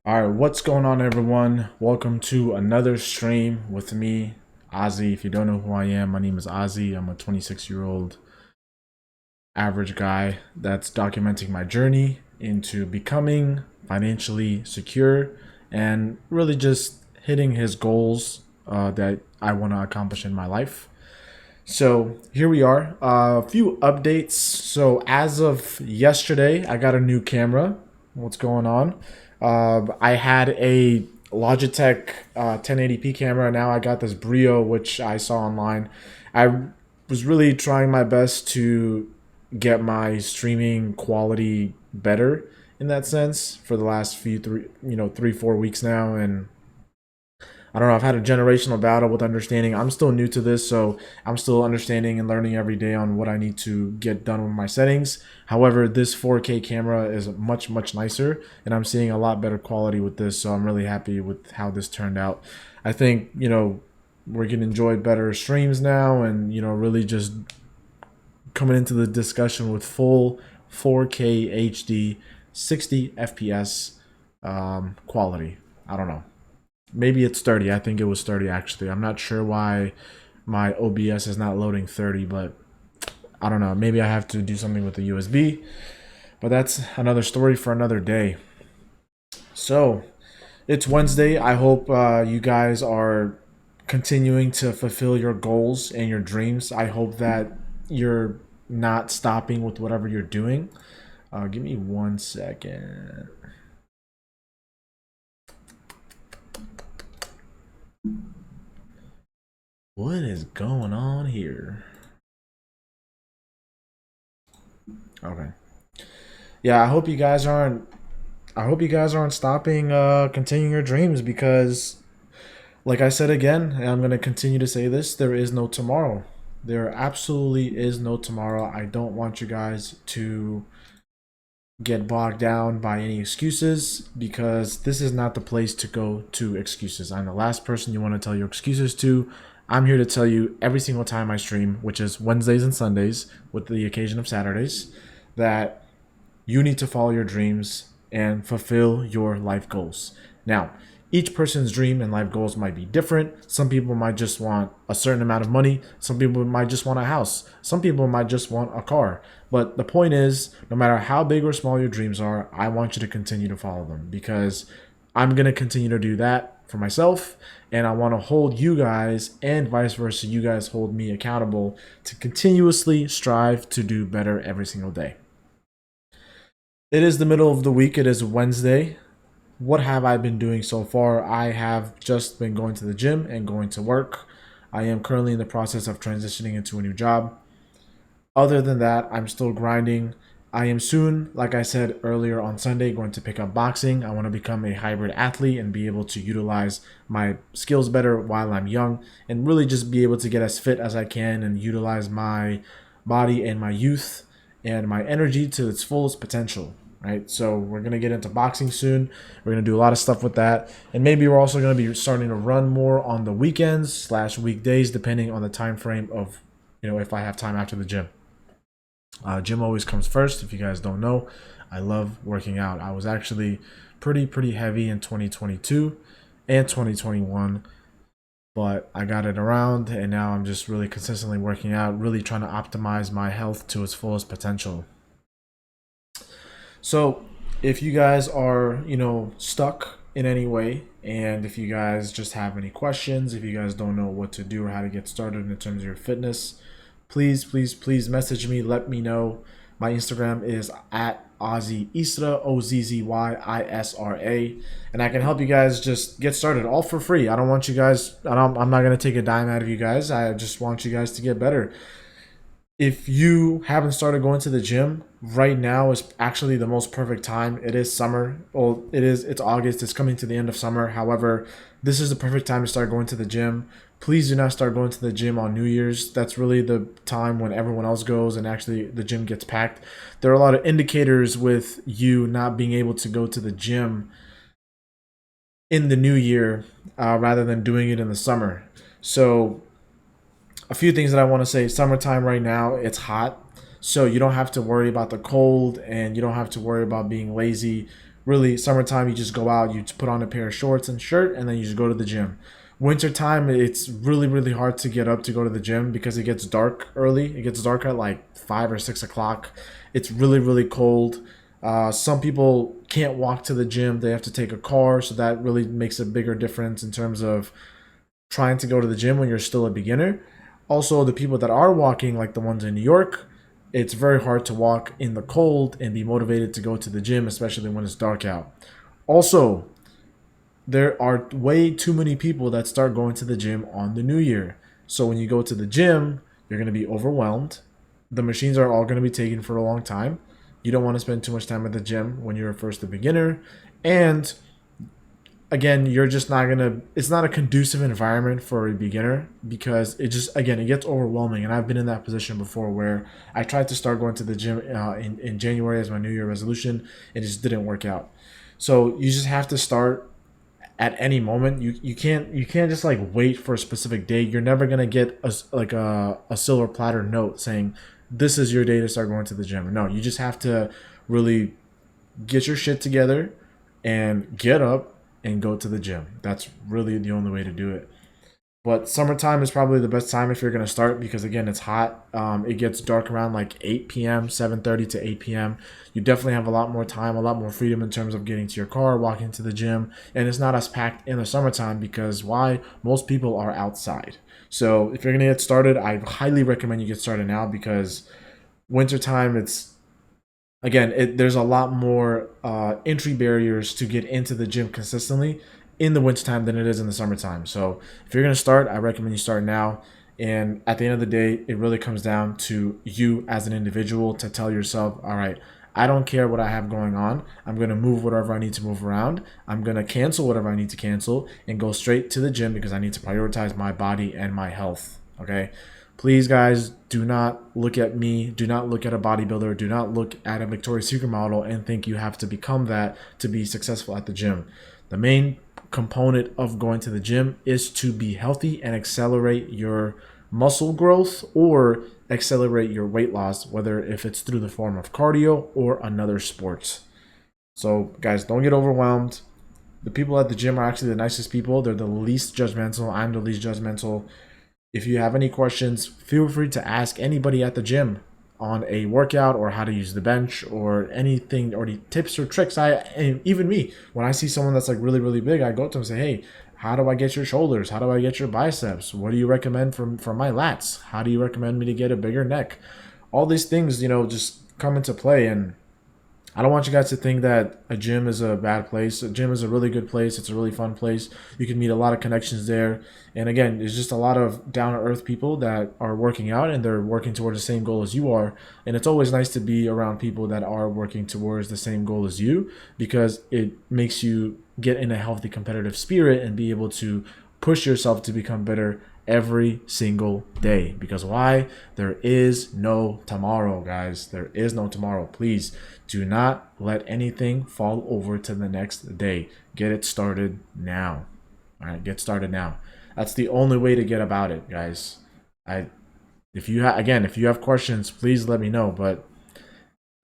All right, what's going on, everyone? Welcome to another stream with me, Ozzy. If you don't know who I am, my name is Ozzy. I'm a 26-year-old average guy that's documenting my journey into becoming financially secure and really just hitting his goals that I want to accomplish in my life. So here we are. A few updates. So as of yesterday, I got a new camera. What's going on? I had a Logitech 1080p camera. Now I got this Brio, which I saw online. I was really trying my best to get my streaming quality better in that sense for the last few 3-4 weeks now, and I don't know. I've had a generational battle with understanding. I'm still new to this, so I'm still understanding and learning every day on what I need to get done with my settings. However, this 4K camera is much, much nicer, and I'm seeing a lot better quality with this, so I'm really happy with how this turned out. I think, we can enjoy better streams now and, really just coming into the discussion with full 4K HD, 60 FPS quality. I don't know. Maybe it's 30. I think it was 30 actually. I'm not sure why my OBS is not loading 30, but I don't know. Maybe I have to do something with the USB, but that's another story for another day. So it's Wednesday. I hope you guys are continuing to fulfill your goals and your dreams. I hope that you're not stopping with whatever you're doing. Give me 1 second. What is going on here? Okay. Yeah, I hope you guys aren't stopping continuing your dreams because like I said again, and I'm going to continue to say this, there is no tomorrow. There absolutely is no tomorrow. I don't want you guys to get bogged down by any excuses because this is not the place to go to excuses. I'm the last person you want to tell your excuses to. I'm here to tell you every single time I stream, which is Wednesdays and Sundays with the occasion of Saturdays, that you need to follow your dreams and fulfill your life goals. Now, each person's dream and life goals might be different. Some people might just want a certain amount of money. Some people might just want a house. Some people might just want a car. But the point is, no matter how big or small your dreams are, I want you to continue to follow them because I'm going to continue to do that for myself. And I want to hold you guys and vice versa. You guys hold me accountable to continuously strive to do better every single day. It is the middle of the week. It is Wednesday. What have I been doing so far? I have just been going to the gym and going to work. I am currently in the process of transitioning into a new job. Other than that, I'm still grinding. I am soon, like I said earlier on Sunday, going to pick up boxing. I want to become a hybrid athlete and be able to utilize my skills better while I'm young and really just be able to get as fit as I can and utilize my body and my youth and my energy to its fullest potential. Right, so we're gonna get into boxing soon. We're gonna do a lot of stuff with that, and maybe we're also gonna be starting to run more on the weekends / weekdays, depending on the time frame of, if I have time after the gym. Gym always comes first. If you guys don't know, I love working out. I was actually pretty heavy in 2022 and 2021, but I got it around, and now I'm just really consistently working out, really trying to optimize my health to its fullest potential. So, if you guys are, stuck in any way, and if you guys just have any questions, if you guys don't know what to do or how to get started in terms of your fitness, please message me. Let me know. My Instagram is at Ozzy Isra, OZZYISRA, and I can help you guys just get started all for free. I don't want you guys. I'm not gonna take a dime out of you guys. I just want you guys to get better. If you haven't started going to the gym, right now is actually the most perfect time. It is summer. Well, it's August. It's coming to the end of summer. However, this is the perfect time to start going to the gym. Please do not start going to the gym on New Year's. That's really the time when everyone else goes and actually the gym gets packed. There are a lot of indicators with you not being able to go to the gym in the new year rather than doing it in the summer. So a few things that I want to say. Summertime right now, it's hot. So you don't have to worry about the cold and you don't have to worry about being lazy. Really, summertime, you just go out, you put on a pair of shorts and shirt, and then you just go to the gym. Wintertime, it's really, really hard to get up to go to the gym because it gets dark early. It gets dark at like 5 or 6 o'clock. It's really, really cold. Some people can't walk to the gym. They have to take a car, so that really makes a bigger difference in terms of trying to go to the gym when you're still a beginner. Also, the people that are walking, like the ones in New York, it's very hard to walk in the cold and be motivated to go to the gym, especially when it's dark out. Also, there are way too many people that start going to the gym on the new year. So when you go to the gym, you're going to be overwhelmed. The machines are all going to be taken for a long time. You don't want to spend too much time at the gym when you're first a beginner. And again, you're just not gonna, it's not a conducive environment for a beginner because it just, again, it gets overwhelming. And I've been in that position before where I tried to start going to the gym in January as my new year resolution. It just didn't work out. So you just have to start at any moment. You can't just like wait for a specific day. You're never gonna get a silver platter note saying this is your day to start going to the gym. No, you just have to really get your shit together and get up and go to the gym. That's really the only way to do it. But summertime is probably the best time if you're going to start because, again, it's hot. It gets dark around like 8 p.m., 7:30 to 8 p.m. You definitely have a lot more time, a lot more freedom in terms of getting to your car, walking to the gym. And it's not as packed in the summertime because why? Most people are outside. So if you're going to get started, I highly recommend you get started now because wintertime, there's a lot more entry barriers to get into the gym consistently in the wintertime than it is in the summertime. So if you're going to start, I recommend you start now. And at the end of the day, it really comes down to you as an individual to tell yourself, all right, I don't care what I have going on. I'm going to move whatever I need to move around. I'm going to cancel whatever I need to cancel and go straight to the gym because I need to prioritize my body and my health. Okay. Please, guys, do not look at me. Do not look at a bodybuilder. Do not look at a Victoria's Secret model and think you have to become that to be successful at the gym. The main component of going to the gym is to be healthy and accelerate your muscle growth or accelerate your weight loss, whether if it's through the form of cardio or another sport. So, guys, don't get overwhelmed. The people at the gym are actually the nicest people. They're the least judgmental. I'm the least judgmental. If you have any questions, feel free to ask anybody at the gym on a workout or how to use the bench or anything or any tips or tricks. Even me, when I see someone that's like really, really big, I go to them and say, hey, how do I get your shoulders? How do I get your biceps? What do you recommend for my lats? How do you recommend me to get a bigger neck? All these things, just come into play. And I don't want you guys to think that a gym is a bad place. A gym is a really good place. It's a really fun place. You can meet a lot of connections there. And again, there's just a lot of down-to-earth people that are working out and they're working towards the same goal as you are. And it's always nice to be around people that are working towards the same goal as you because it makes you get in a healthy competitive spirit and be able to push yourself to become better every single day. Because why? There is no tomorrow, guys. There is no tomorrow. Please do not let anything fall over to the next day. Get it started now. All right, get started now. That's the only way to get about it, guys. If you have questions, please let me know. But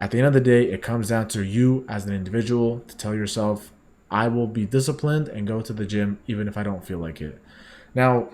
at the end of the day, it comes down to you as an individual to tell yourself, I will be disciplined and go to the gym even if I don't feel like it. Now,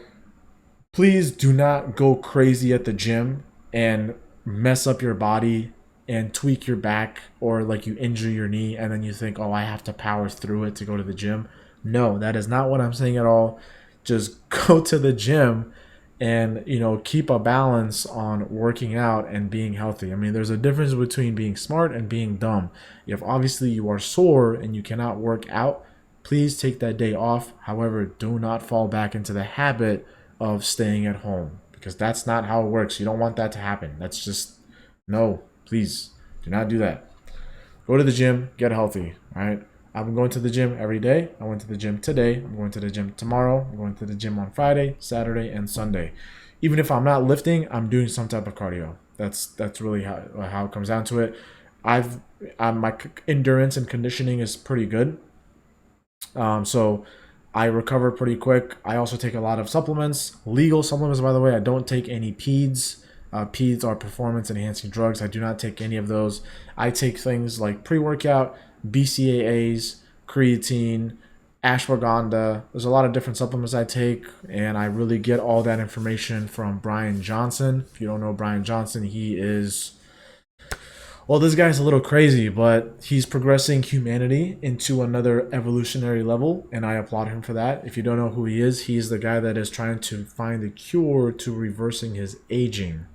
please do not go crazy at the gym and mess up your body and tweak your back or like you injure your knee and then you think, oh, I have to power through it to go to the gym. No, that is not what I'm saying at all. Just go to the gym and, keep a balance on working out and being healthy. I mean, there's a difference between being smart and being dumb. If obviously you are sore and you cannot work out, please take that day off. However, do not fall back into the habit of staying at home because that's not how it works. You don't want that to happen. That's just, no, please do not do that. Go to the gym, get healthy. All right. I've been going to the gym every day. I went to the gym today. I'm going to the gym tomorrow. I'm going to the gym on Friday, Saturday, and Sunday. Even if I'm not lifting, I'm doing some type of cardio. That's really how it comes down to it. My endurance and conditioning is pretty good. So I recover pretty quick. I also take a lot of supplements, legal supplements, by the way. I don't take any PEDs. PEDs are performance enhancing drugs. I do not take any of those. I take things like pre-workout, BCAAs, creatine, ashwagandha. There's a lot of different supplements I take, and I really get all that information from Brian Johnson. If you don't know Brian Johnson, he is, well, this guy's a little crazy, but he's progressing humanity into another evolutionary level, and I applaud him for that. If you don't know who he is, he's the guy that is trying to find the cure to reversing his aging.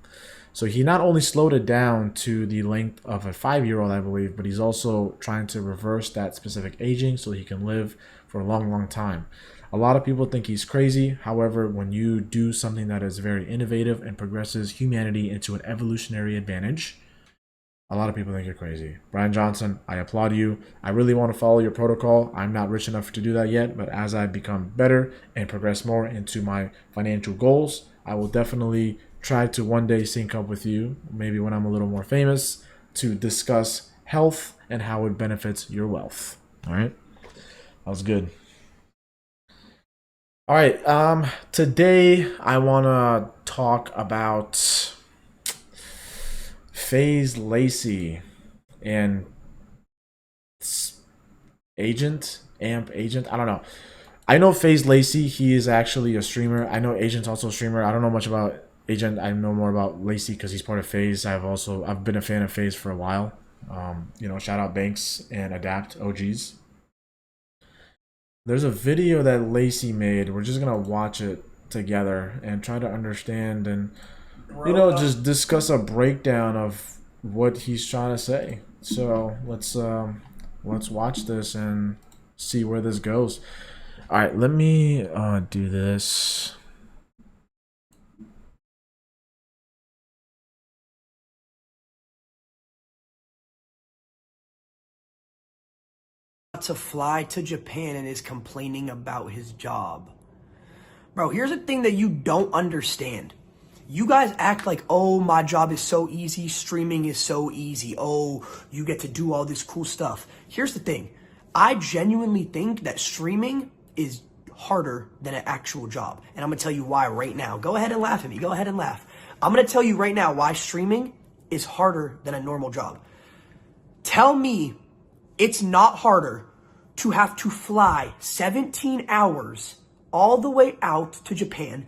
So he not only slowed it down to the length of a 5-year-old, I believe, but he's also trying to reverse that specific aging so he can live for a long, long time. A lot of people think he's crazy. However, when you do something that is very innovative and progresses humanity into an evolutionary advantage, a lot of people think you're crazy. Brian Johnson, I applaud you. I really want to follow your protocol. I'm not rich enough to do that yet, but as I become better and progress more into my financial goals, I will definitely try to one day sync up with you, maybe when I'm a little more famous, to discuss health and how it benefits your wealth. All right? That was good. All right. Today I want to talk about FaZe Lacy and Agent. I don't know. I know FaZe Lacy. He is actually a streamer. I know Agent's also a streamer. I don't know much about Agent. I know more about Lacy because he's part of FaZe. I've been a fan of FaZe for a while. Shout out Banks and Adapt OGs. There's a video that Lacy made. We're just gonna watch it together and try to understand and just discuss a breakdown of what he's trying to say. So let's watch this and see where this goes. All right, let me do this. To fly to Japan and is complaining about his job. Bro, here's the thing that you don't understand. You guys act like, oh, my job is so easy, streaming is so easy, oh, you get to do all this cool stuff. Here's the thing. I genuinely think that streaming is harder than an actual job. And I'm going to tell you why right now. Go ahead and laugh at me. Go ahead and laugh. I'm going to tell you right now why streaming is harder than a normal job. Tell me it's not harder to have to fly 17 hours all the way out to Japan,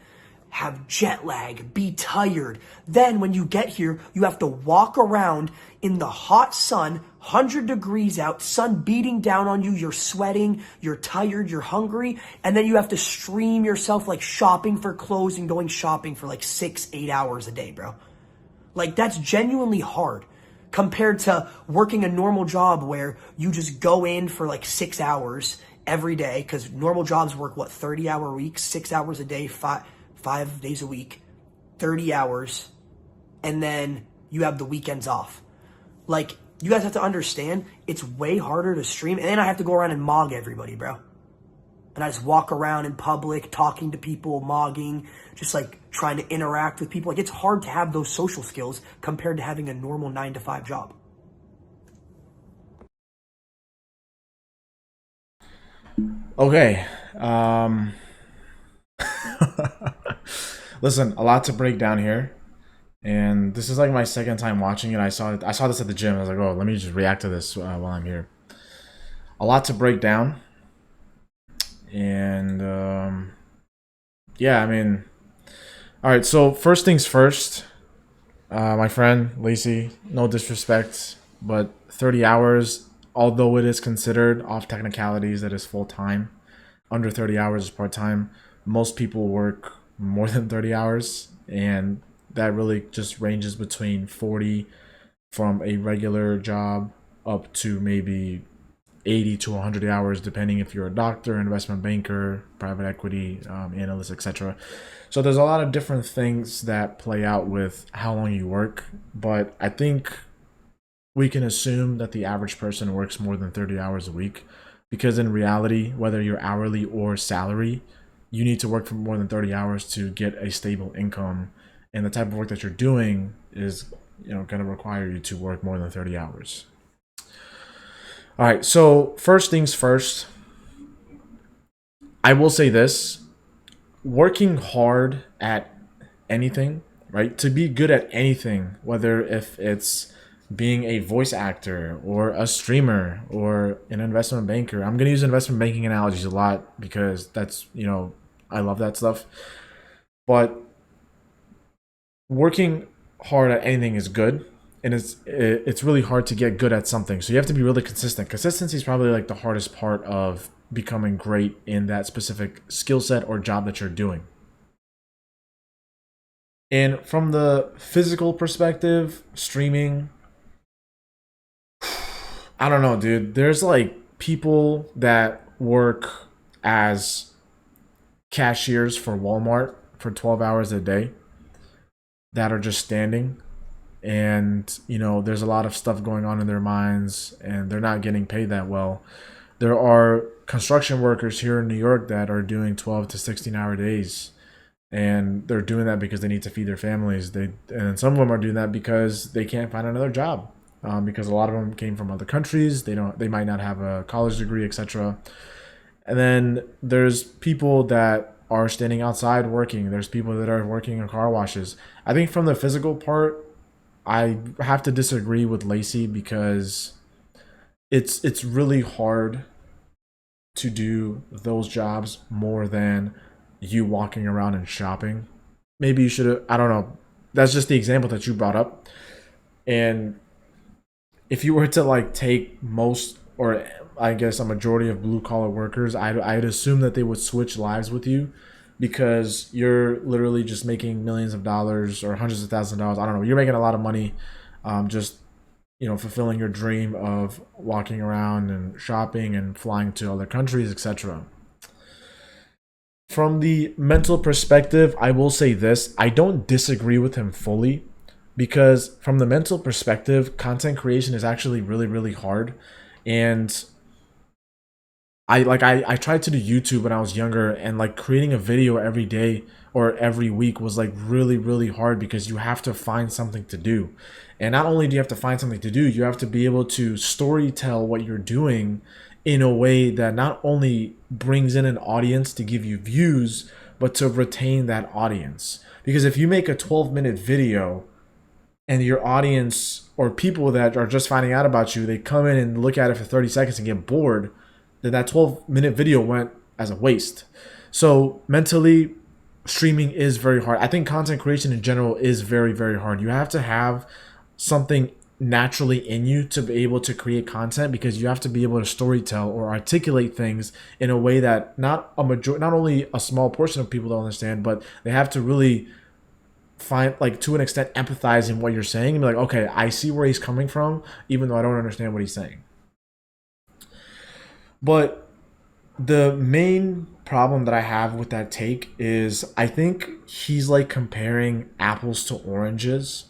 have jet lag, be tired. Then when you get here, you have to walk around in the hot sun, 100 degrees out, sun beating down on you, you're sweating, you're tired, you're hungry, and then you have to stream yourself like shopping for clothes and going shopping for like 6-8 hours a day, bro. Like, that's genuinely hard compared to working a normal job where you just go in for like 6 hours every day, because normal jobs work, 30-hour weeks, 6 hours a day, five days a week, 30 hours, and then you have the weekends off. Like, you guys have to understand, it's way harder to stream, and then I have to go around and mog everybody, bro. And I just walk around in public, talking to people, mogging, just like trying to interact with people. Like, it's hard to have those social skills compared to having a normal 9-to-5 job. Okay. Listen, a lot to break down here. And this is like my second time watching it. I saw this at the gym. I was like, oh, let me just react to this while I'm here. A lot to break down. And yeah, I mean, all right. So first things first, my friend Lacy, no disrespect, but 30 hours, although it is considered off technicalities that is full time, under 30 hours is part time. Most people work more than 30 hours, and that really just ranges between 40 from a regular job up to maybe 80 to 100 hours, depending if you're a doctor, investment banker, private equity analyst, etc. So there's a lot of different things that play out with how long you work, but I think we can assume that the average person works more than 30 hours a week, because in reality, whether you're hourly or salary, you need to work for more than 30 hours to get a stable income, and the type of work that you're doing is going to require you to work more than 30 hours. All right, so first things first, I will say this: working hard at anything, right? To be good at anything, whether if it's being a voice actor or a streamer or an investment banker. I'm going to use investment banking analogies a lot because that's, I love that stuff. But working hard at anything is good, and it's really hard to get good at something. So you have to be really consistent. Consistency is probably like the hardest part of becoming great in that specific skill set or job that you're doing. And from the physical perspective, streaming, I don't know, dude. There's like people that work as cashiers for Walmart for 12 hours a day that are just standing, and there's a lot of stuff going on in their minds and they're not getting paid that well. There are construction workers here in New York that are doing 12 to 16-hour days, and they're doing that because they need to feed their families. And some of them are doing that because they can't find another job, because a lot of them came from other countries. They might not have a college degree, etc. And then there's people that are standing outside working. There's people that are working in car washes. I think from the physical part, I have to disagree with Lacy because it's really hard to do those jobs more than you walking around and shopping. Maybe you should have, I don't know. That's just the example that you brought up. And if you were to like take most, or I guess a majority of blue collar workers, I'd assume that they would switch lives with you because you're literally just making millions of dollars or hundreds of thousands of dollars. I don't know. You're making a lot of money, just fulfilling your dream of walking around and shopping and flying to other countries, etc. From the mental perspective, I will say this: I don't disagree with him fully, because from the mental perspective, content creation is actually really, really hard. And I tried to do YouTube when I was younger, and like creating a video every day or every week was like really, really hard because you have to find something to do. And not only do you have to find something to do, you have to be able to story tell what you're doing in a way that not only brings in an audience to give you views, but to retain that audience. Because if you make a 12-minute video and your audience or people that are just finding out about you, they come in and look at it for 30 seconds and get bored, then that 12-minute video went as a waste. So mentally, streaming is very hard. I think content creation in general is very, very hard. You have to have something naturally in you to be able to create content, because you have to be able to storytell or articulate things in a way that not only a small portion of people don't understand, but they have to really find, like, to an extent, empathize in what you're saying and be like, okay, I see where he's coming from, even though I don't understand what he's saying. But the main problem that I have with that take is I think he's like comparing apples to oranges,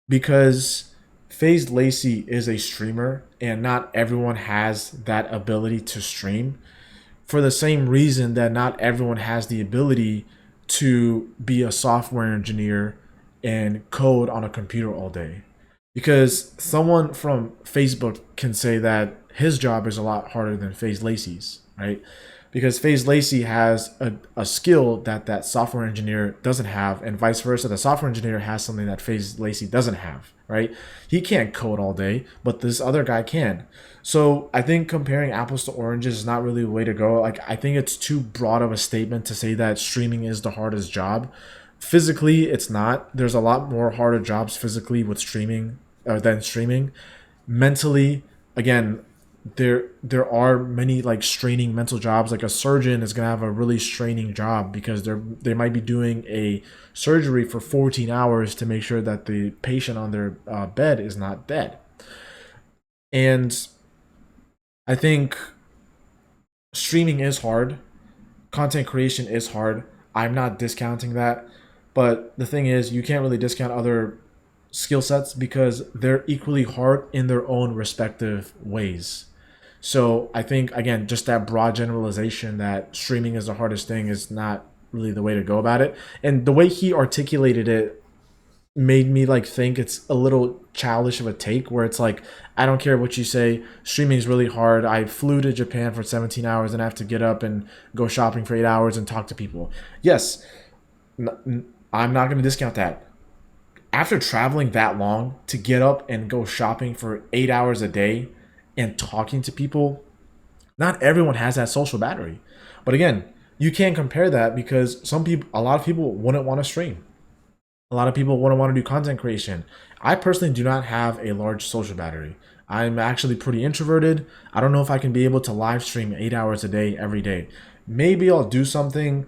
because FaZe Lacy is a streamer and not everyone has that ability to stream, for the same reason that not everyone has the ability to be a software engineer and code on a computer all day. Because someone from Facebook can say that his job is a lot harder than FaZe Lacy's, right? Because FaZe Lacy has a skill that that software engineer doesn't have, and vice versa. The software engineer has something that FaZe Lacy doesn't have, right? He can't code all day, but this other guy can. So I think comparing apples to oranges is not really the way to go. Like, I think it's too broad of a statement to say that streaming is the hardest job. Physically, it's not. There's a lot more harder jobs physically with streaming than streaming. Mentally, again, there are many like straining mental jobs. Like a surgeon is gonna have a really straining job because they might be doing a surgery for 14 hours to make sure that the patient on their bed is not dead. And I think streaming is hard, content creation is hard. I'm not discounting that, but the thing is, you can't really discount other skill sets because they're equally hard in their own respective ways. So I think, again, just that broad generalization that streaming is the hardest thing is not really the way to go about it. And the way he articulated it made me like think it's a little childish of a take, where it's like, I don't care what you say, streaming is really hard. I flew to Japan for 17 hours and I have to get up and go shopping for 8 hours and talk to people. Yes, I'm not going to discount that. After traveling that long to get up and go shopping for 8 hours a day and talking to people, not everyone has that social battery. But again, you can't compare that because a lot of people wouldn't want to stream. A lot of people wouldn't want to do content creation. I personally do not have a large social battery. I'm actually pretty introverted. I don't know if I can be able to live stream 8 hours a day every day. Maybe I'll do something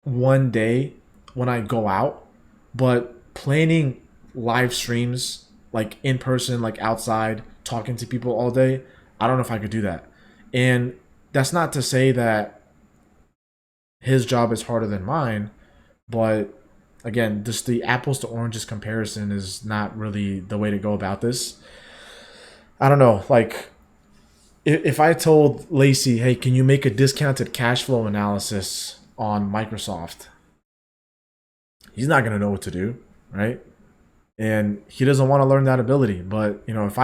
one day when I go out, but planning live streams like in person, like outside, talking to people all day, I don't know if I could do that. And that's not to say that his job is harder than mine, but again, just the apples to oranges comparison is not really the way to go about this. I don't know. Like, if I told Lacey, hey, can you make a discounted cash flow analysis on Microsoft? He's not going to know what to do, right? And he doesn't want to learn that ability. But, if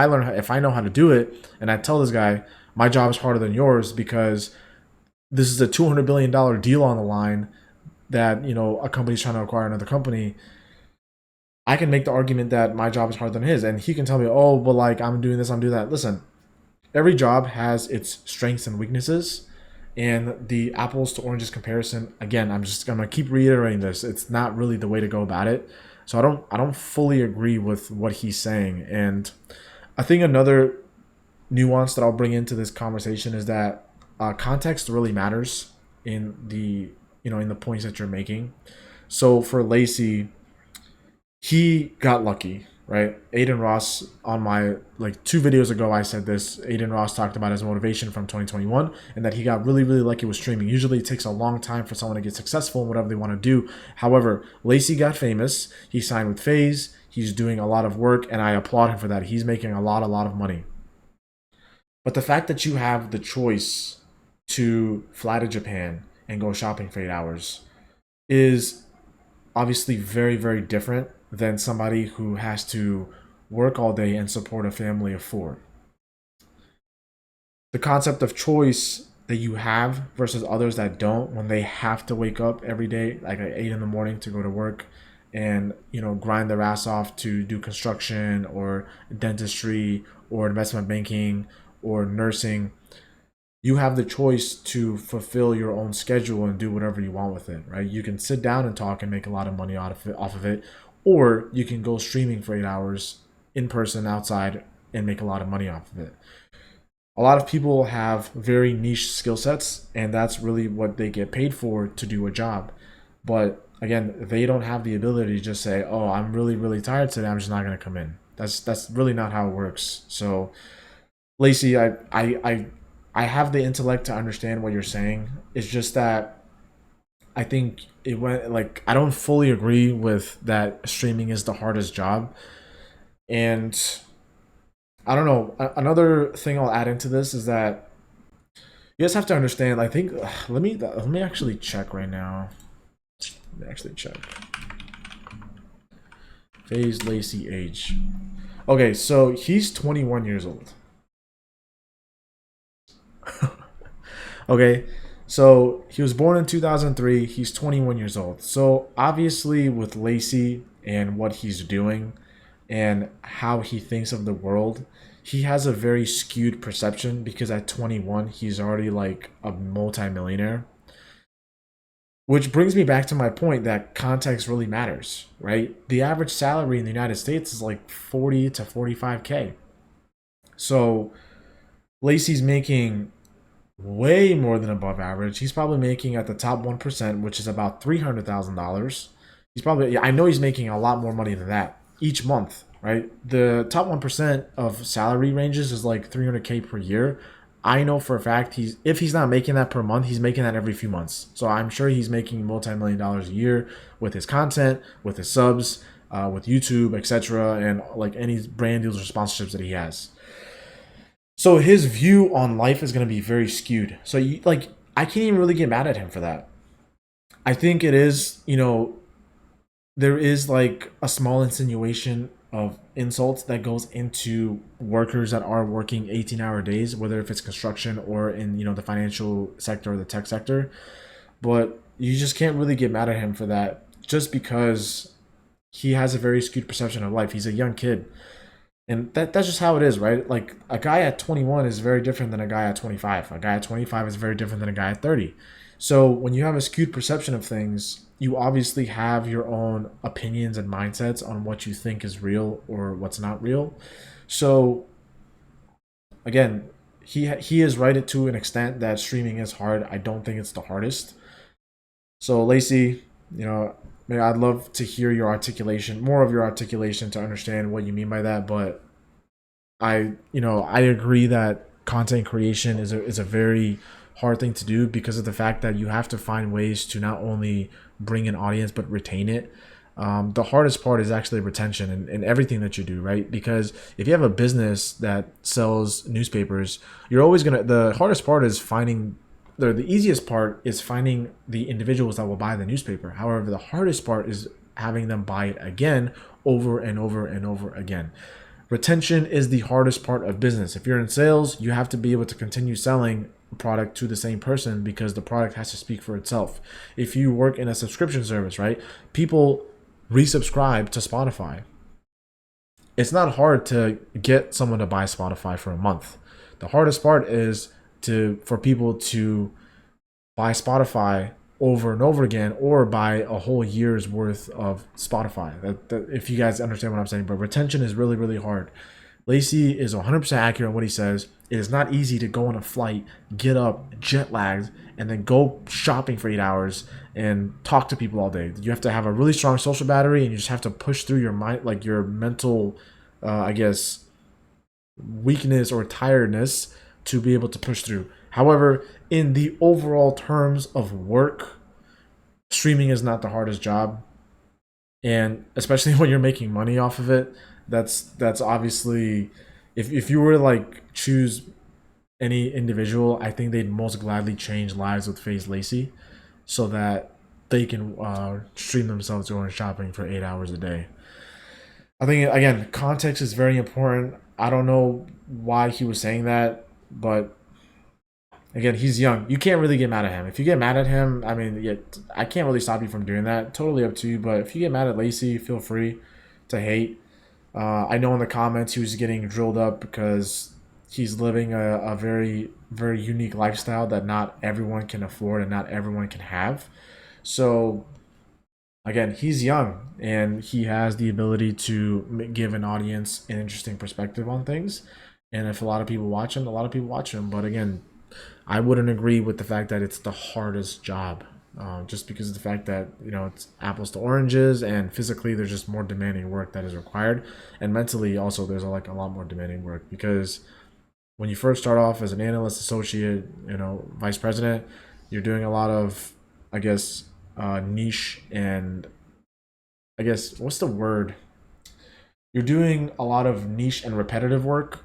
I know how to do it and I tell this guy, my job is harder than yours because this is a $200 billion deal on the line that, a company's trying to acquire another company, I can make the argument that my job is harder than his. And he can tell me, oh, but like I'm doing this, I'm doing that. Listen, every job has its strengths and weaknesses. And the apples to oranges comparison, again, I'm gonna keep reiterating this. It's not really the way to go about it. So I don't fully agree with what he's saying. And I think another nuance that I'll bring into this conversation is that context really matters in the points that you're making. So for Lacey, he got lucky, right? Aiden Ross, on my like 2 videos ago, I said this. Aiden Ross talked about his motivation from 2021 and that he got really, really lucky with streaming. Usually it takes a long time for someone to get successful in whatever they want to do. However, Lacey got famous. He signed with FaZe. He's doing a lot of work, and I applaud him for that. He's making a lot of money. But the fact that you have the choice to fly to Japan and go shopping for 8 hours is obviously very, very different than somebody who has to work all day and support a family of four. The concept of choice that you have versus others that don't, when they have to wake up every day, like at 8 in the morning to go to work and, grind their ass off to do construction or dentistry or investment banking or nursing, you have the choice to fulfill your own schedule and do whatever you want with it, right? You can sit down and talk and make a lot of money off of it, or you can go streaming for 8 hours in person outside and make a lot of money off of it. A lot of people have very niche skill sets, and that's really what they get paid for to do a job. But again, they don't have the ability to just say, "Oh, I'm really, really tired today. I'm just not going to come in." That's really not how it works. So, Lacey, I have the intellect to understand what you're saying. It's just that I think it went like I don't fully agree with that streaming is the hardest job. And I don't know. Another thing I'll add into this is that you guys have to understand. I think let me actually check right now. Let me actually check. FaZe Lacy age. Okay, so he's 21 years old. Okay, so he was born in 2003. He's 21 years old. So obviously, with Lacy and what he's doing and how he thinks of the world, he has a very skewed perception because at 21, he's already like a multimillionaire. Which brings me back to my point that context really matters, right? The average salary in the United States is like 40 to 45K. So Lacy's making way more than above average. He's probably making at the top 1%, which is about $300,000. He's probably, yeah, I know he's making a lot more money than that each month, right? The top 1% of salary ranges is like 300K per year. I know for a fact if he's not making that per month, he's making that every few months. So I'm sure he's making multi-million dollars a year with his content, with his subs, with YouTube, etc., and like any brand deals or sponsorships that he has. So his view on life is going to be very skewed. So I can't even really get mad at him for that. I think it is, there is like a small insinuation of insults that goes into workers that are working 18-hour days, whether if it's construction or in, the financial sector or the tech sector. But you just can't really get mad at him for that just because he has a very skewed perception of life. He's a young kid, and that's just how it is, right? Like a guy at 21 is very different than a guy at 25. A guy at 25 is very different than a guy at 30. So when you have a skewed perception of things, you obviously have your own opinions and mindsets on what you think is real or what's not real. So again, he is right to an extent that streaming is hard. I don't think it's the hardest. So Lacy, you know, I'd love to hear your articulation, more of your articulation to understand what you mean by that. But I agree that content creation is a very hard thing to do because of the fact that you have to find ways to not only bring an audience but retain it. The hardest part is actually retention in everything that you do, right? Because if you have a business that sells newspapers, you're always gonna. The hardest part is finding. The easiest part is finding the individuals that will buy the newspaper. However, the hardest part is having them buy it again, over and over and over again. Retention is the hardest part of business. If you're in sales, you have to be able to continue selling a product to the same person because the product has to speak for itself. If you work in a subscription service, right? People resubscribe to Spotify. It's not hard to get someone to buy Spotify for a month. The hardest part is for people to buy Spotify over and over again or buy a whole year's worth of Spotify. If you guys understand what I'm saying, but retention is really, really hard. Lacy is 100% accurate on what he says. It is not easy to go on a flight, get up, jet lagged, and then go shopping for 8 hours and talk to people all day. You have to have a really strong social battery, and you just have to push through your mind, like your mental, I guess, weakness or tiredness to be able to push through. However, in the overall terms of work, streaming is not the hardest job, and especially when you're making money off of it, that's obviously if you were to like choose any individual, I think they'd most gladly change lives with FaZe Lacy so that they can stream themselves going shopping for 8 hours a day. I think again, context is very important. I don't know why he was saying that, but again, he's young. You can't really get mad at him. If you get mad at him, I mean, yeah, I can't really stop you from doing that. Totally up to you. But if you get mad at Lacy, feel free to hate. I know in the comments he was getting drilled up because he's living a very, very unique lifestyle that not everyone can afford and not everyone can have. So again, he's young and he has the ability to give an audience an interesting perspective on things. And if a lot of people watch him, a lot of people watch him. But again, I wouldn't agree with the fact that it's the hardest job, just because of the fact that it's apples to oranges, and physically there's just more demanding work that is required, and mentally also there's like a lot more demanding work because when you first start off as an analyst, associate, vice president, you're doing a lot of, I guess, niche and I guess what's the word? You're doing a lot of niche and repetitive work.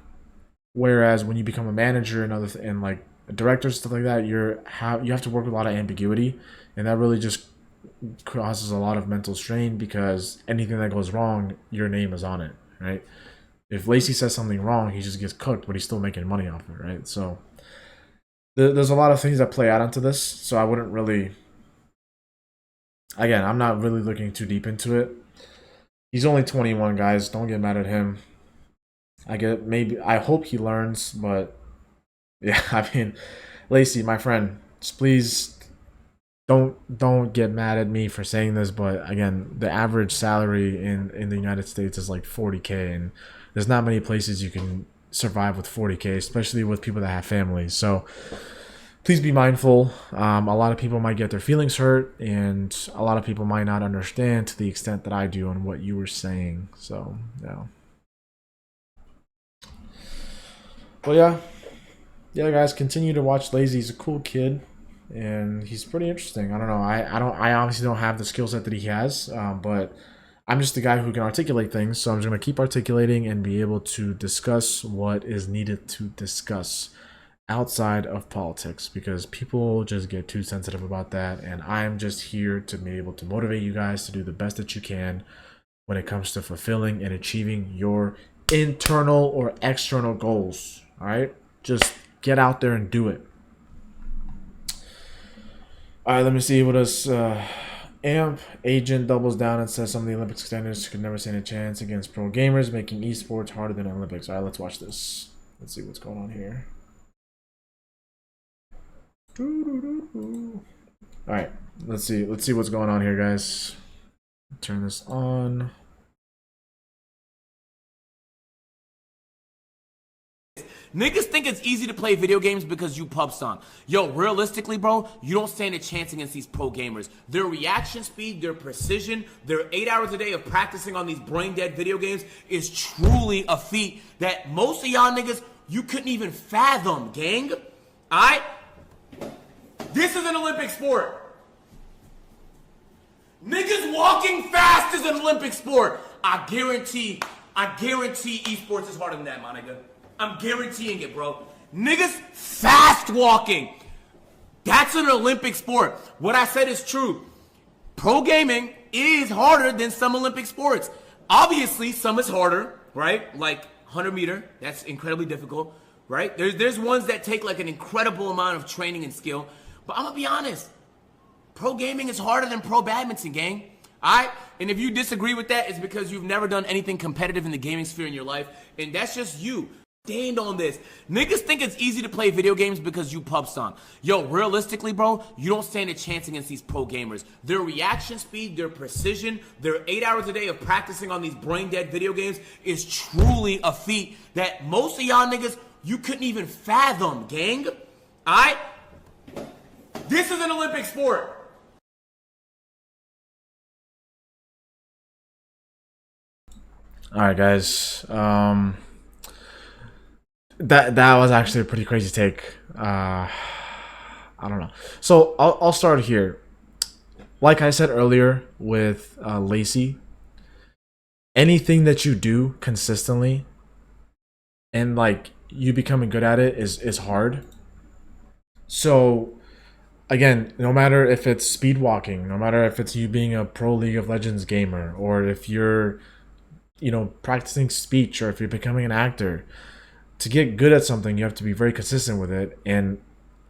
Whereas when you become a manager and and like a director stuff like that, you have to work with a lot of ambiguity, and that really just causes a lot of mental strain because anything that goes wrong, your name is on it, right? If Lacy says something wrong, he just gets cooked, but he's still making money off it, right? So there's a lot of things that play out into this. So I wouldn't really, again, I'm not really looking too deep into it. He's only 21, guys. Don't get mad at him. I hope he learns, but yeah, I mean, Lacy, my friend, just please don't get mad at me for saying this, but again, the average salary in the United States is like 40K, and there's not many places you can survive with 40K, especially with people that have families. So please be mindful. A lot of people might get their feelings hurt, and a lot of people might not understand to the extent that I do on what you were saying. So yeah. But yeah, guys, continue to watch Lazy. He's a cool kid, and he's pretty interesting. I don't know. I obviously don't have the skill set that he has, but I'm just the guy who can articulate things. So I'm just gonna keep articulating and be able to discuss what is needed to discuss outside of politics because people just get too sensitive about that, and I'm just here to be able to motivate you guys to do the best that you can when it comes to fulfilling and achieving your internal or external goals. All right, just get out there and do it. All right, let me see what else. Amp agent doubles down and says some of the Olympic standards could never stand a chance against pro gamers, making esports harder than Olympics. All right, let's watch this. Let's see what's going on here. All right, let's see. Let's see what's going on here, guys. Turn this on. Niggas think it's easy to play video games because you pub stomp. Yo, realistically, bro, you don't stand a chance against these pro gamers. Their reaction speed, their precision, their 8 hours a day of practicing on these brain-dead video games is truly a feat that most of y'all niggas, you couldn't even fathom, gang. Alright? This is an Olympic sport. Niggas walking fast is an Olympic sport. I guarantee esports is harder than that, my nigga. I'm guaranteeing it, bro. Niggas fast walking. That's an Olympic sport. What I said is true. Pro gaming is harder than some Olympic sports. Obviously, some is harder, right? Like 100 meter, that's incredibly difficult, right? There's ones that take like an incredible amount of training and skill. But I'm gonna be honest. Pro gaming is harder than pro badminton, gang. Alright? And if you disagree with that, it's because you've never done anything competitive in the gaming sphere in your life. And that's just you. Stand on this. Niggas think it's easy to play video games because you pub stomp. Yo, realistically, bro, you don't stand a chance against these pro gamers. Their reaction speed, their precision, their 8 hours a day of practicing on these brain-dead video games is truly a feat that most of y'all niggas, you couldn't even fathom, gang. Alright? This is an Olympic sport. All right, guys. That was actually a pretty crazy take. I don't know. So I'll start here. Like I said earlier with Lacy, anything that you do consistently and like you becoming good at it is hard. So again, no matter if it's speed walking, no matter if it's you being a pro League of Legends gamer, or if you're practicing speech, or if you're becoming an actor, to get good at something, you have to be very consistent with it. And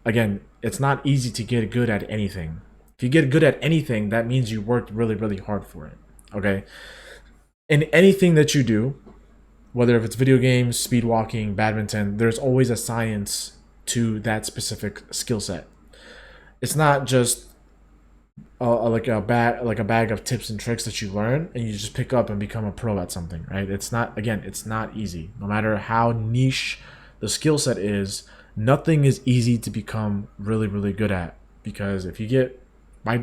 again, it's not easy to get good at anything. If you get good at anything, that means you worked really, really hard for it. Okay? In anything that you do, whether if it's video games, speed walking, badminton, there's always a science to that specific skill set. It's not just like a bag of tips and tricks that you learn and you just pick up and become a pro at something, right? It's not easy. No matter how niche the skill set is, nothing is easy to become really, really good at. Because if you get really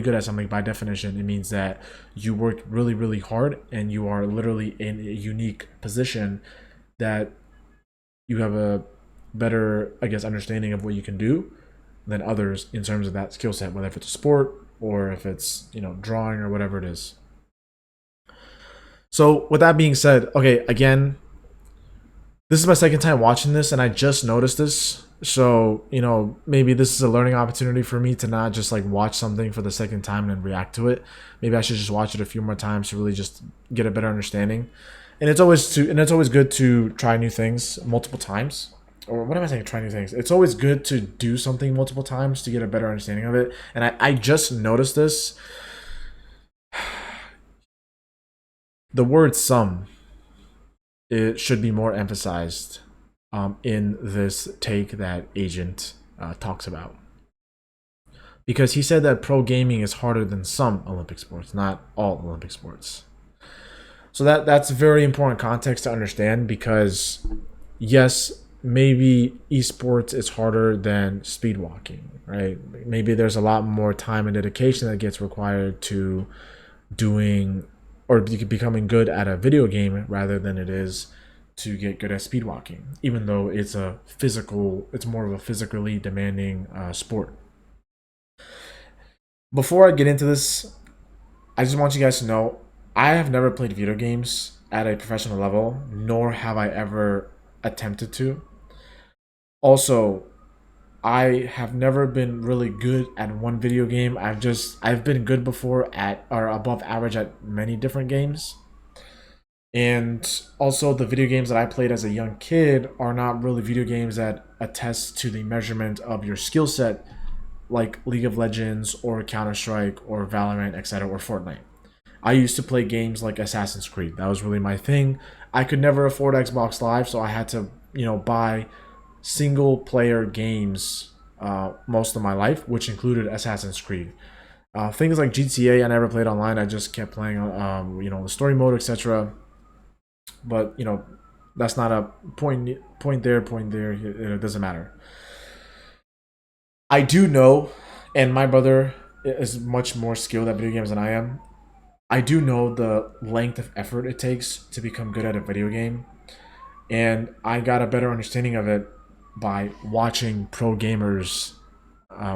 good at something, by definition, it means that you worked really, really hard and you are literally in a unique position that you have a better, I guess, understanding of what you can do than others in terms of that skill set, whether if it's a sport or if it's drawing or whatever it is. So with that being said, okay, again, this is my second time watching this and I just noticed this. So maybe this is a learning opportunity for me to not just like watch something for the second time and then react to it. Maybe I should just watch it a few more times to really just get a better understanding. And it's always good to try new things multiple times. Or what am I saying? Try new things. It's always good to do something multiple times to get a better understanding of it. And I just noticed this. The word "some" it should be more emphasized in this take that Agent talks about, because he said that pro gaming is harder than some Olympic sports, not all Olympic sports. So that's very important context to understand, because yes, maybe esports is harder than speed walking, right? Maybe there's a lot more time and dedication that gets required to doing or becoming good at a video game rather than it is to get good at speed walking, even though it's more of a physically demanding sport. Before I get into this, I just want you guys to know I have never played video games at a professional level, nor have I ever attempted to. Also, I have never been really good at one video game. I've been good before at or above average at many different games. And also the video games that I played as a young kid are not really video games that attest to the measurement of your skill set like League of Legends or Counter-Strike or Valorant, etc., or Fortnite. I used to play games like Assassin's Creed. That was really my thing. I could never afford Xbox Live, so I had to, buy single player games most of my life, which included Assassin's Creed. Things like GTA, I never played online. I just kept playing, the story mode, etc. But that's not a point. Point there. Point there. It doesn't matter. I do know, and my brother is much more skilled at video games than I am. I do know the length of effort it takes to become good at a video game, and I got a better understanding of it by watching pro gamers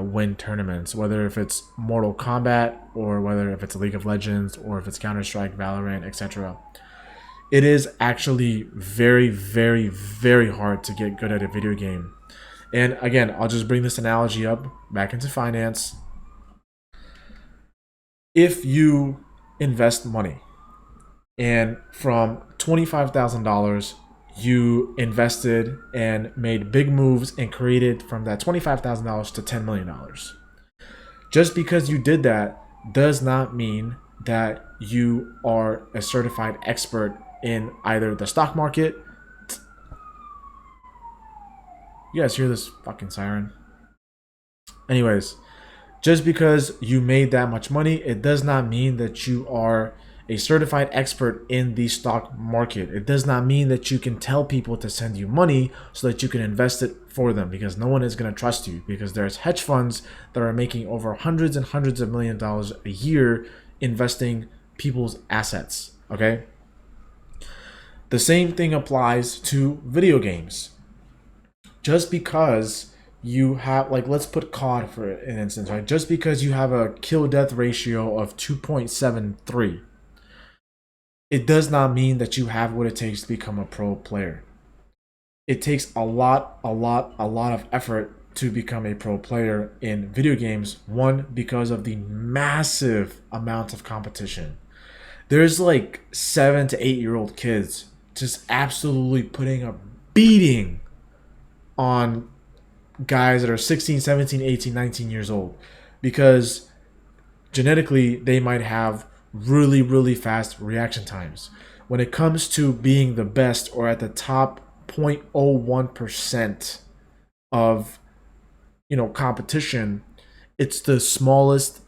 win tournaments, whether if it's Mortal Kombat or whether if it's League of Legends or if it's Counter Strike, Valorant, etc. It is actually very, very, very hard to get good at a video game. And again, I'll just bring this analogy up back into finance. If you invest money and from $25,000 you invested and made big moves and created from that $25,000 to $10 million. Just because you did that does not mean that you are a certified expert in either the stock market. You guys hear this fucking siren? Anyways, just because you made that much money, it does not mean that you are a certified expert in the stock market. It does not mean that you can tell people to send you money so that you can invest it for them, because no one is going to trust you, because there's hedge funds that are making over hundreds and hundreds of $millions a year investing people's assets. Okay? The same thing applies to video games. Just because you have, like, let's put COD for an instance, right? Just because you have a kill death ratio of 2.73, it does not mean that you have what it takes to become a pro player. It takes a lot of effort to become a pro player in video games. One, because of the massive amount of competition. There's like 7 to 8-year-old kids just absolutely putting a beating on guys that are 16, 17, 18, 19 years old, because genetically they might have really, really fast reaction times. When it comes to being the best or at the top 0.01% of competition, it's the smallest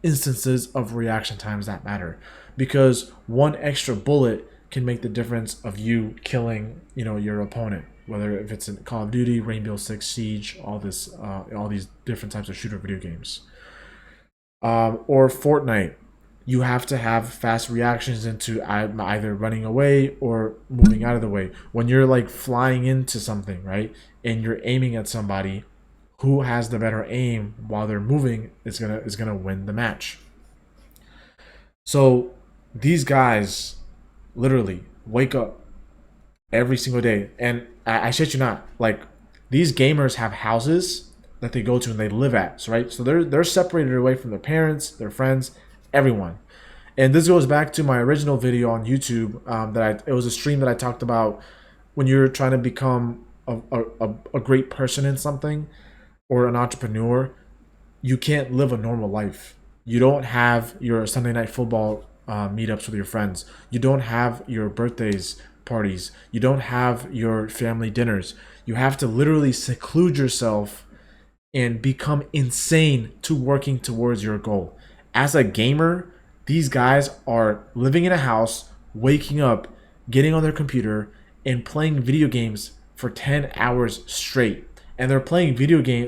instances of reaction times that matter, because one extra bullet can make the difference of you killing your opponent, whether if it's in Call of Duty, Rainbow Six Siege, all these different types of shooter video games, or Fortnite. You have to have fast reactions into either running away or moving out of the way. When you're like flying into something, right, and you're aiming at somebody, who has the better aim while they're moving is gonna win the match. So these guys literally wake up every single day, and I shit you not, like, these gamers have houses that they go to and they live at, so, right? So they're separated away from their parents, their friends, everyone. And this goes back to my original video on YouTube. It was a stream that I talked about when you're trying to become a great person in something, or an entrepreneur. You can't live a normal life. You don't have your Sunday night football meetups with your friends. You don't have your birthdays parties. You don't have your family dinners. You have to literally seclude yourself and become insane to working towards your goal. As a gamer, these guys are living in a house, waking up, getting on their computer, and playing video games for 10 hours straight. And they're playing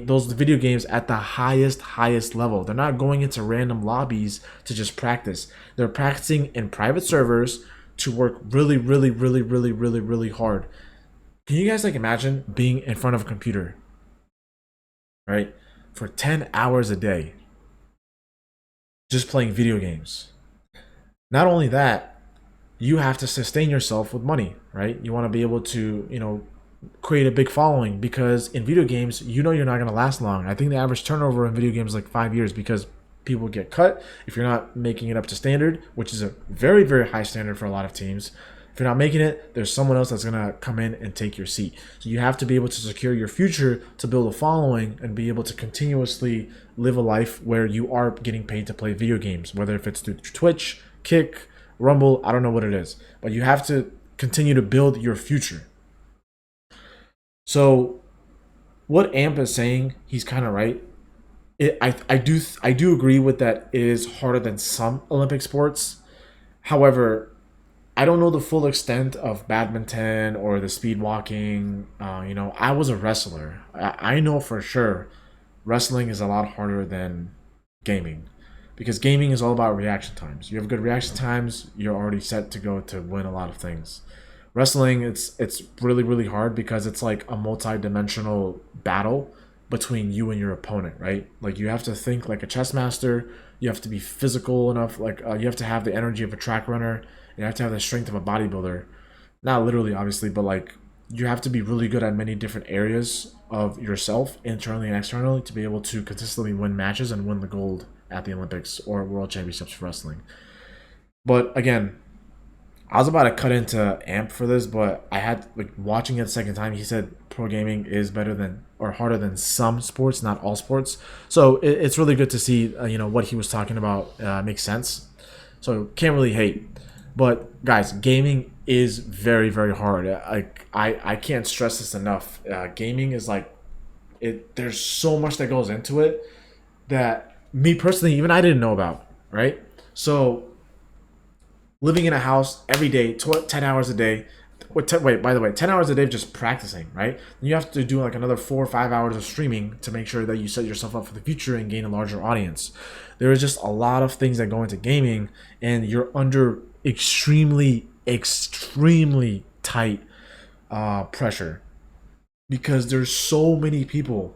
those video games at the highest level. They're not going into random lobbies to just practice. They're practicing in private servers to work really, really, really, really, really, really hard. Can you guys imagine being in front of a computer, right, for 10 hours a day, just playing video games? Not only that, you have to sustain yourself with money, right? You want to be able to, create a big following, because in video games, you're not going to last long. I think the average turnover in video games is like 5 years, because people get cut if you're not making it up to standard, which is a very, very high standard for a lot of teams. If you're not making it, there's someone else that's gonna come in and take your seat. So you have to be able to secure your future to build a following and be able to continuously live a life where you are getting paid to play video games, whether if it's through Twitch, Kick, Rumble, I don't know what it is, but you have to continue to build your future. So what Amp is saying, he's kind of right. I do agree with that. It is harder than some Olympic sports. However, I don't know the full extent of badminton or the speed walking. I was a wrestler. I know for sure wrestling is a lot harder than gaming, because gaming is all about reaction times. You have good reaction times, you're already set to go to win a lot of things. Wrestling, it's really really hard because it's like a multi-dimensional battle between you and your opponent, right? Like you have to think like a chess master, you have to be physical enough, like you have to have the energy of a track runner, you have to have the strength of a bodybuilder. Not literally obviously, but like you have to be really good at many different areas of yourself, internally and externally, to be able to consistently win matches and win the gold at the Olympics or World Championships for wrestling. But again, I was about to cut into Amp for this, but I had like watching it the second time. He said pro gaming is better than or harder than some sports, not all sports. So it's really good to see what he was talking about makes sense. So can't really hate. But guys, gaming is very very hard. I can't stress this enough. Gaming is like it. There's so much that goes into it that me personally, even I didn't know about. Right. So living in a house every day, 10 hours a day. Wait, by the way, 10 hours a day of just practicing, right? You have to do like another 4 or 5 hours of streaming to make sure that you set yourself up for the future and gain a larger audience. There is just a lot of things that go into gaming, and you're under extremely, extremely tight pressure because there's so many people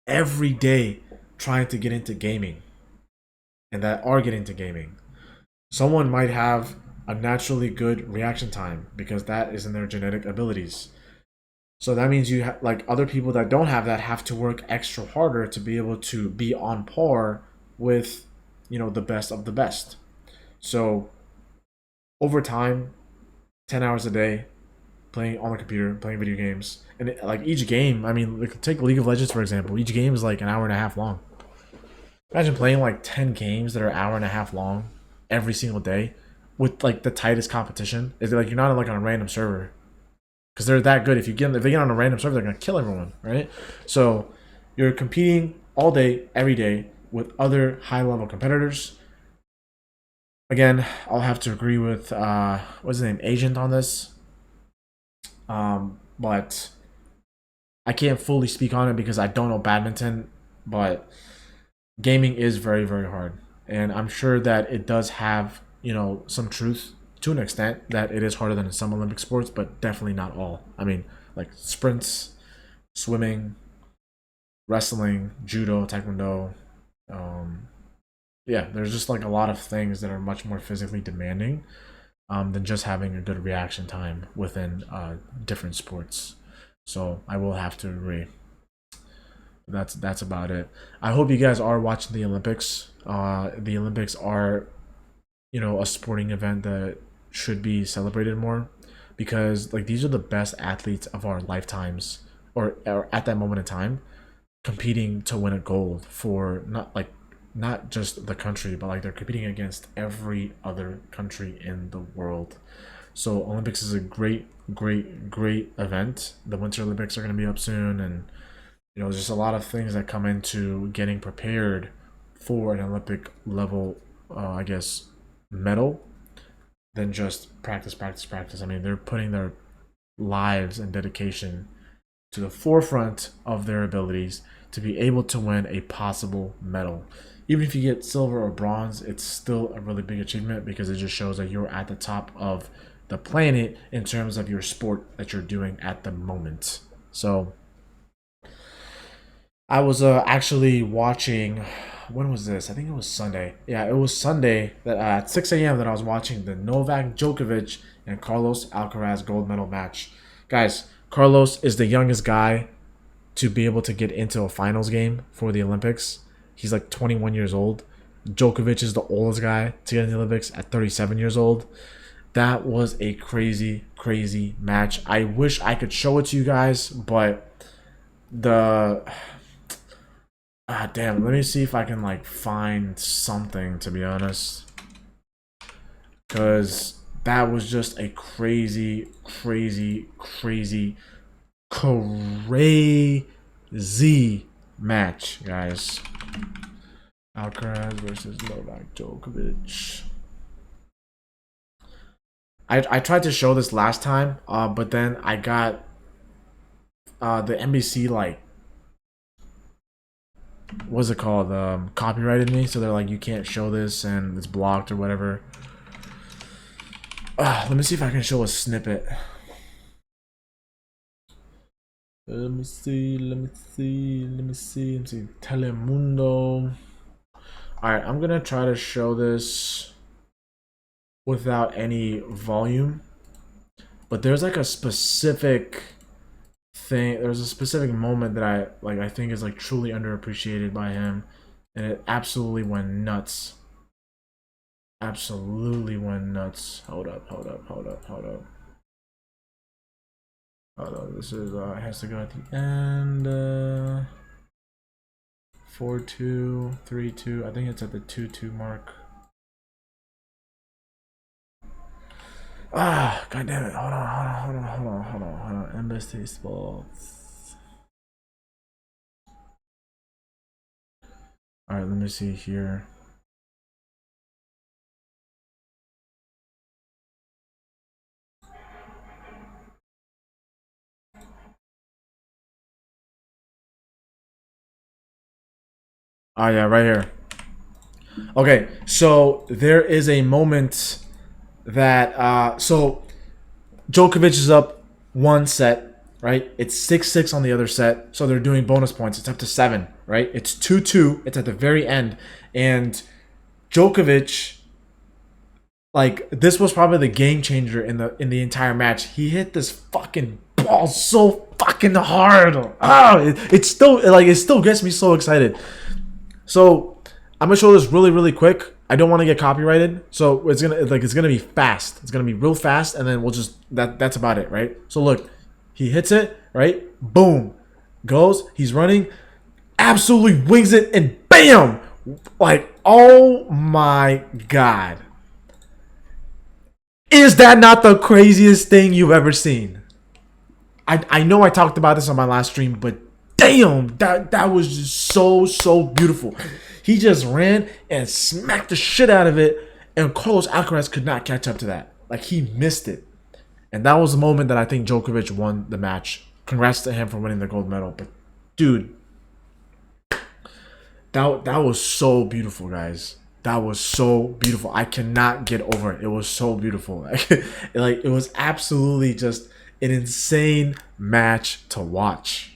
every day trying to get into gaming and that are getting into gaming. Someone might have a naturally good reaction time because that is in their genetic abilities. So that means you like other people that don't have that have to work extra harder to be able to be on par with, the best of the best. So over time, 10 hours a day playing on the computer, playing video games, and like each game, I mean, like, take League of Legends for example. Each game is like an hour and a half long. Imagine playing like 10 games that are an hour and a half long every single day with like the tightest competition. Is like you're not like on a random server because they're that good. If they get on a random server, they're gonna kill everyone, right? So you're competing all day, every day with other high level competitors. Again, I'll have to agree with what's his name, Agent, on this. But I can't fully speak on it because I don't know badminton. But gaming is very very hard, and I'm sure that it does have some truth to an extent that it is harder than some Olympic sports, but definitely not all. I mean, like sprints, swimming, wrestling, judo, taekwondo. Yeah, there's just like a lot of things that are much more physically demanding than just having a good reaction time within different sports. So I will have to agree. That's about it. I hope you guys are watching the Olympics. The Olympics are, a sporting event that should be celebrated more because like these are the best athletes of our lifetimes or at that moment in time competing to win a gold for not just the country, but like they're competing against every other country in the world. So Olympics is a great, great, great event. The Winter Olympics are going to be up soon, and there's just a lot of things that come into getting prepared for an Olympic level, I guess, medal than just practice, practice, practice. I mean, they're putting their lives and dedication to the forefront of their abilities to be able to win a possible medal. Even if you get silver or bronze, it's still a really big achievement because it just shows that you're at the top of the planet in terms of your sport that you're doing at the moment. So I was actually watching. When was this? I think it was Sunday. Yeah, it was Sunday that at 6 a.m. that I was watching the Novak Djokovic and Carlos Alcaraz gold medal match. Guys, Carlos is the youngest guy to be able to get into a finals game for the Olympics. He's like 21 years old. Djokovic is the oldest guy to get in the Olympics at 37 years old. that was a crazy, crazy match. I wish I could show it to you guys, but the damn, let me see if I can like find something, to be honest, because that was just a crazy, crazy, crazy, crazy match, guys. Alcaraz versus Novak Djokovic. I tried to show this last time, but then I got the NBC, like, what's it called? Copyrighted me, so they're like, you can't show this and it's blocked or whatever. Let me see if I can show a snippet. Let me see. Telemundo. Alright, I'm gonna try to show this without any volume. But there's like a specific thing, there's a specific moment that I think is like truly underappreciated by him, and it absolutely went nuts. Absolutely went nuts. Hold up. This is it has to go at the end. 4-2, 3-2. I think it's at the 2-2 mark. God damn it. Hold on. Embassy Sports. Alright, let me see here. Oh yeah, right here. Okay, so there is a moment that so Djokovic is up one set, right? It's 6-6 on the other set, so they're doing bonus points. It's up to 7, right? It's 2-2. It's at the very end, and Djokovic, like, this was probably the game changer in the entire match. He hit this fucking ball so fucking hard. It still gets me so excited. So I'm gonna show this really quick. I don't want to get copyrighted, so it's gonna be fast. It's gonna be real fast, and then we'll just that's about it, right? So look, he hits it, right? Boom, goes. He's running, absolutely wings it, and bam! Like, oh my god, is that not the craziest thing you've ever seen? I know I talked about this on my last stream, but damn, that was just so beautiful. He just ran and smacked the shit out of it, and Carlos Alcaraz could not catch up to that. Like, he missed it. And that was the moment that I think Djokovic won the match. Congrats to him for winning the gold medal. But dude, that was so beautiful, guys. That was so beautiful. I cannot get over it. It was so beautiful. Like, it was absolutely just an insane match to watch.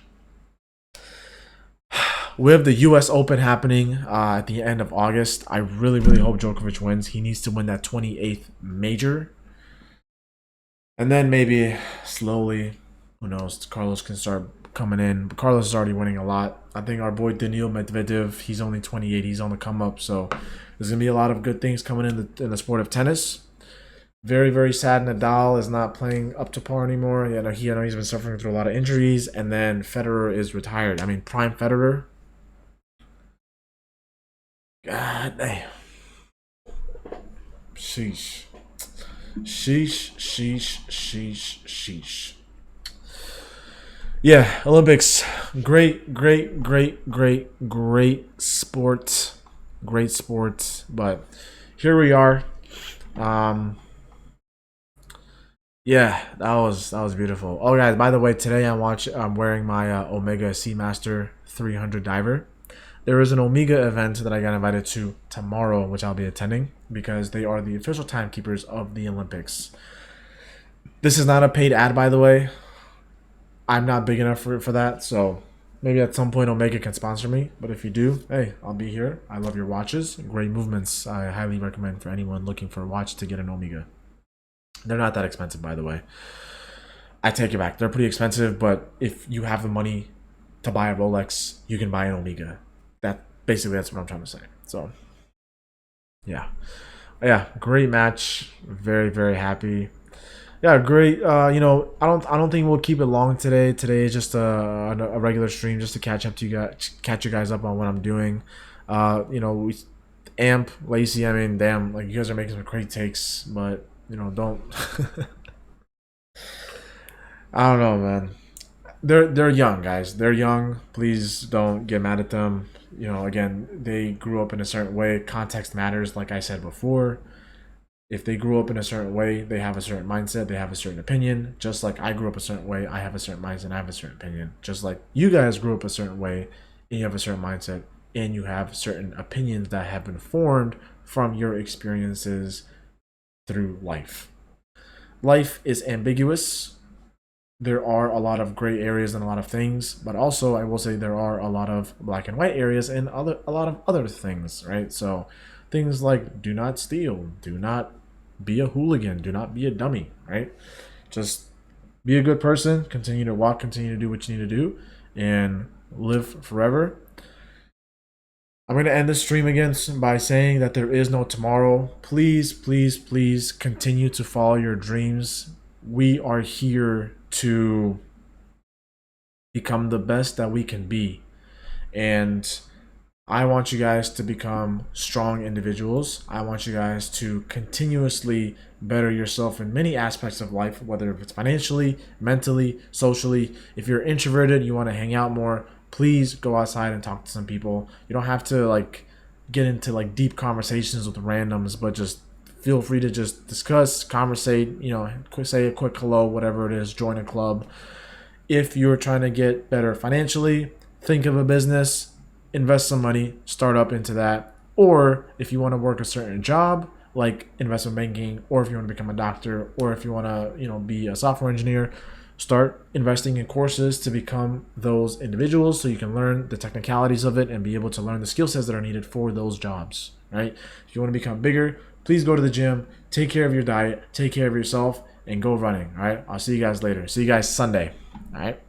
We have the US Open happening at the end of August. I really hope Djokovic wins. He needs to win that 28th major. And then maybe slowly, who knows, Carlos can start coming in. But Carlos is already winning a lot. I think our boy Daniil Medvedev, he's only 28. He's on the come up. So there's going to be a lot of good things coming in the sport of tennis. Very sad Nadal is not playing up to par anymore. I know he's been suffering through a lot of injuries. And then Federer is retired. I mean, prime Federer. God damn. Sheesh. Yeah, Olympics. Great sport. Great sport. But here we are. Yeah, that was beautiful. Oh guys, by the way, today I'm wearing my Omega Seamaster 300 diver. There is an Omega event that I got invited to tomorrow, which I'll be attending, because they are the official timekeepers of the Olympics. This is not a paid ad, by the way. I'm not big enough for that, so maybe at some point Omega can sponsor me. But if you do, hey, I'll be here. I love your watches. Great movements. I highly recommend for anyone looking for a watch to get an Omega. They're not that expensive, by the way. I take it back. They're pretty expensive, but if you have the money to buy a Rolex, you can buy an Omega. That's what I'm trying to say. So, yeah. Yeah, great match. Very, very happy. Yeah, great. I don't think we'll keep it long today. Today is just a regular stream just to catch up to you guys, catch you guys up on what I'm doing. We Amp Lacy. I mean, damn, like you guys are making some great takes, but don't. I don't know, man. They're young guys. They're young. Please don't get mad at them. Again, they grew up in a certain way. Context matters, like I said before. If they grew up in a certain way, they have a certain mindset, they have a certain opinion. Just like I grew up a certain way, I have a certain mindset, I have a certain opinion. Just like you guys grew up a certain way, and you have a certain mindset, and you have certain opinions that have been formed from your experiences through life. Life is ambiguous. There are a lot of gray areas and a lot of things, but also I will say there are a lot of black and white areas and a lot of other things, right? So things like do not steal, do not be a hooligan, do not be a dummy, right? Just be a good person, continue to walk, continue to do what you need to do, and live forever. I'm going to end the stream again by saying that there is no tomorrow. Please, please, please continue to follow your dreams. We are here to become the best that we can be. And I want you guys to become strong individuals. I want you guys to continuously better yourself in many aspects of life, whether it's financially, mentally, socially. If you're introverted, you want to hang out more, please go outside and talk to some people. You don't have to get into deep conversations with randoms, but just feel free to just discuss, conversate, say a quick hello, whatever it is, join a club. If you're trying to get better financially, think of a business, invest some money, start up into that. Or if you want to work a certain job like investment banking, or if you want to become a doctor, or if you want to be a software engineer, start investing in courses to become those individuals so you can learn the technicalities of it and be able to learn the skill sets that are needed for those jobs, right? If you want to become bigger, please go to the gym, take care of your diet, take care of yourself, and go running. All right, I'll see you guys later. See you guys Sunday. All right.